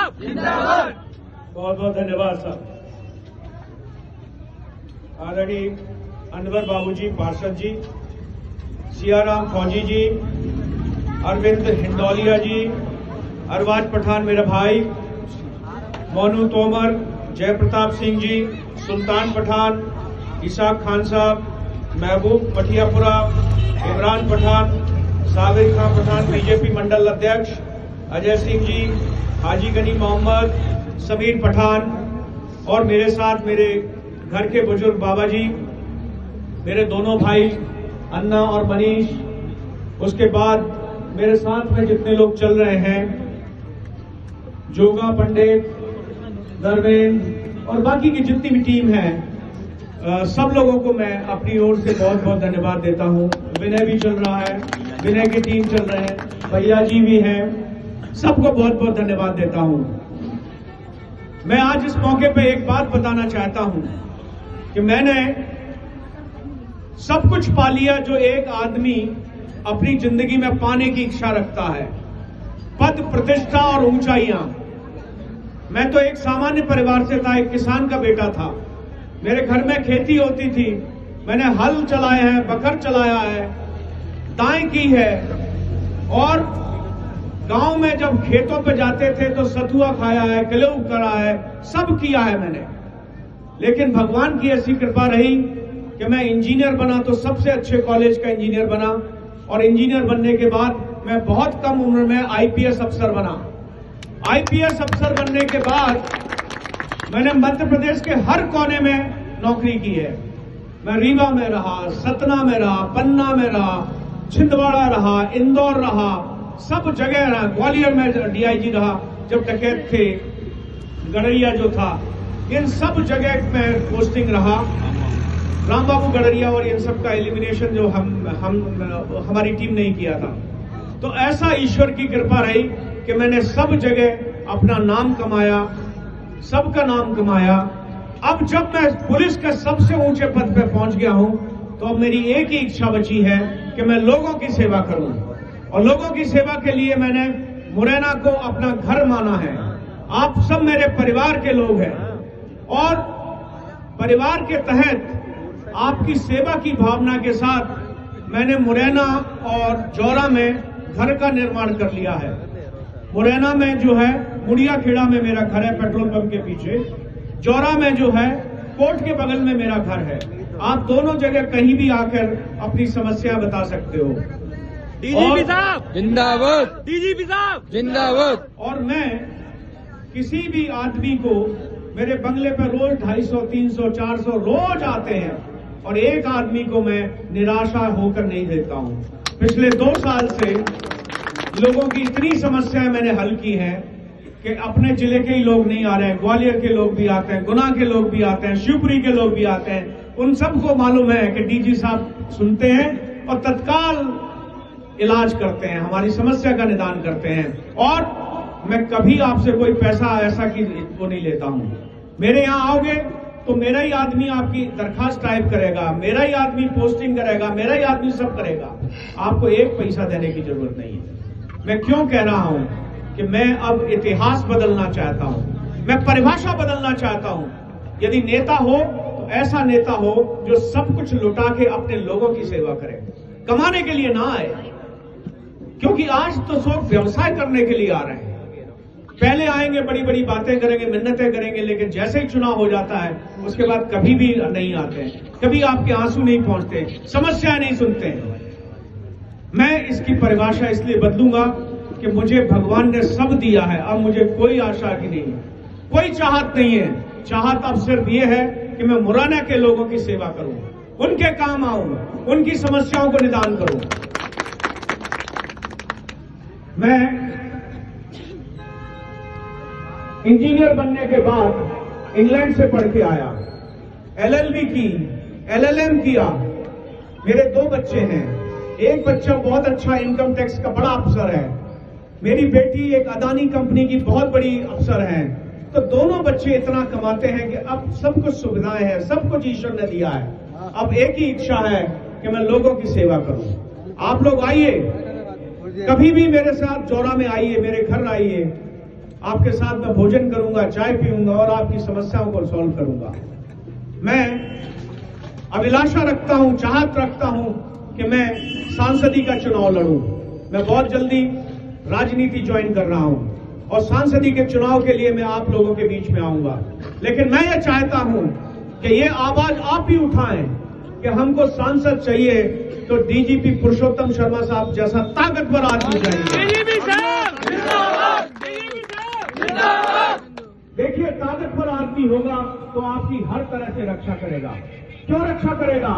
साहब जिंदाबाद। बहुत बहुत धन्यवाद साहब। आदरणीय अनवर बाबूजी पार्षद जी, सियाराम फौजी जी, अरविंद हिंदौलिया जी, अरबाज पठान मेरा भाई, मोनू तोमर, जयप्रताप सिंह जी, सुल्तान पठान, इसाक खान साहब, महबूब मठियापुरा, इमरान पठान, साबिर खान पठान बीजेपी मंडल अध्यक्ष, अजय सिंह जी, हाजी गनी मोहम्मद, समीर पठान और मेरे साथ मेरे घर के बुजुर्ग बाबा जी, मेरे दोनों भाई अन्ना और मनीष, उसके बाद मेरे साथ में जितने लोग चल रहे हैं, जोगा पंडित, धर्मेंद्र और बाकी की जितनी भी टीम है, सब लोगों को मैं अपनी ओर से बहुत बहुत धन्यवाद देता हूं। विनय भी चल रहा है, विनय की टीम चल रहे हैं, भैया जी भी हैं, सबको बहुत बहुत धन्यवाद देता हूं। मैं आज इस मौके पे एक बात बताना चाहता हूं कि मैंने सब कुछ पा लिया जो एक आदमी अपनी जिंदगी में पाने की इच्छा रखता है, पद, प्रतिष्ठा और ऊंचाइयां। मैं तो एक सामान्य परिवार से था, एक किसान का बेटा था। मेरे घर में खेती होती थी, मैंने हल चलाए हैं, बखर चलाया है, दाएं की है और गांव में जब खेतों पे जाते थे तो सतुआ खाया है, कलेऊ करा है, सब किया है मैंने। लेकिन भगवान की ऐसी कृपा रही कि मैं इंजीनियर बना तो सबसे अच्छे कॉलेज का इंजीनियर बना और इंजीनियर बनने के बाद मैं बहुत कम उम्र में आईपीएस अफसर बना। आईपीएस अफसर बनने के बाद मैंने मध्य प्रदेश के हर कोने में नौकरी की है। मैं रीवा में रहा, सतना में रहा, पन्ना में रहा, छिंदवाड़ा रहा, इंदौर रहा, सब जगह रहा, ग्वालियर में डीआईजी रहा जब डकैत थे, गडरिया जो था, इन सब जगह में पोस्टिंग रहा। राम बाबू गडरिया और इन सब का एलिमिनेशन जो हमारी टीम ने किया था। तो ऐसा ईश्वर की कृपा रही कि मैंने सब जगह अपना नाम कमाया, सबका नाम कमाया। अब जब मैं पुलिस के सबसे ऊंचे पद पे पहुंच गया हूं तो अब मेरी एक ही इच्छा बची है कि मैं लोगों की सेवा करूं और लोगों की सेवा के लिए मैंने मुरैना को अपना घर माना है। आप सब मेरे परिवार के लोग हैं और परिवार के तहत आपकी सेवा की भावना के साथ मैंने मुरैना और जौरा में घर का निर्माण कर लिया है। मुरैना में जो है मुड़िया खेड़ा में मेरा घर है, पेट्रोल पंप के पीछे। जौरा में जो है कोर्ट के बगल में मेरा घर है। आप दोनों जगह कहीं भी आकर अपनी समस्या बता सकते हो। डीजीपी साहब जिंदाबाद, डीजीपी साहब जिंदाबाद। और मैं किसी भी आदमी को, मेरे बंगले पर रोज 250, 300, 400 रोज आते हैं और एक आदमी को मैं निराशा होकर नहीं देता हूं। पिछले 2 साल से लोगों की इतनी समस्याएं मैंने हल की हैं कि अपने जिले के ही लोग नहीं आ रहे हैं, ग्वालियर के लोग भी आते हैं, गुना के लोग भी आते हैं, शिवपुरी के लोग भी आते हैं। उन सबको मालूम है कि डीजी साहब सुनते हैं और तत्काल इलाज करते हैं, हमारी समस्या का निदान करते हैं। और मैं कभी आपसे कोई पैसा ऐसा कि वो नहीं लेता हूं। मेरे यहां आओगे तो मेरा ही आदमी आपकी दरखास्त टाइप करेगा, मेरा ही आदमी पोस्टिंग करेगा, मेरा ही आदमी सब करेगा। आपको एक पैसा देने की जरूरत नहीं है। मैं क्यों कह रहा हूं कि मैं अब इतिहास बदलना चाहता हूं, मैं परिभाषा बदलना चाहता हूं। यदि नेता हो तो ऐसा नेता हो जो सब कुछ लुटा के अपने लोगों की सेवा करे, कमाने के लिए ना आए। क्योंकि आज तो लोग व्यवसाय करने के लिए आ रहे हैं। पहले आएंगे, बड़ी बड़ी बातें करेंगे, मिन्नतें करेंगे, लेकिन जैसे ही चुनाव हो जाता है उसके बाद कभी भी नहीं आते हैं, कभी आपके आंसू नहीं पहुंचते, समस्या नहीं सुनते हैं। मैं इसकी परिभाषा इसलिए बदलूंगा कि मुझे भगवान ने सब दिया है, अब मुझे कोई आशा की नहीं है, कोई चाहत नहीं है। चाहत अब सिर्फ ये है कि मैं मुरैना के लोगों की सेवा करूं, उनके काम आऊं, उनकी समस्याओं को निदान करूं। मैं इंजीनियर बनने के बाद इंग्लैंड से पढ़ के आया, एलएलबी की, एलएलएम किया। मेरे 2 बच्चे हैं, एक बच्चा बहुत अच्छा इनकम टैक्स का बड़ा अफसर है, मेरी बेटी एक अदानी कंपनी की बहुत बड़ी अफसर है। तो दोनों बच्चे इतना कमाते हैं कि अब सब कुछ सुविधाएं हैं, सब कुछ ईश्वर ने दिया है। अब एक ही इच्छा है कि मैं लोगों की सेवा करूं। आप लोग आइए, कभी भी मेरे साथ जौरा में आइए, मेरे घर आइए, आपके साथ मैं भोजन करूंगा, चाय पीऊंगा और आपकी समस्याओं को सॉल्व करूंगा। मैं अभिलाषा रखता हूं, चाहत रखता हूं कि मैं सांसदी का चुनाव लड़ूं। मैं बहुत जल्दी राजनीति ज्वाइन कर रहा हूं और सांसदी के चुनाव के लिए मैं आप लोगों के बीच में आऊंगा। लेकिन मैं ये चाहता हूं कि ये आवाज आप ही उठाएं कि हमको सांसद चाहिए तो डीजीपी पुरुषोत्तम शर्मा साहब जैसा ताकतवर आदमी चाहिए। डीजीपी साहब जिंदाबाद, डीजीपी साहब जिंदाबाद। देखिए, ताकतवर आदमी होगा तो आपकी हर तरह से रक्षा करेगा। क्यों रक्षा करेगा?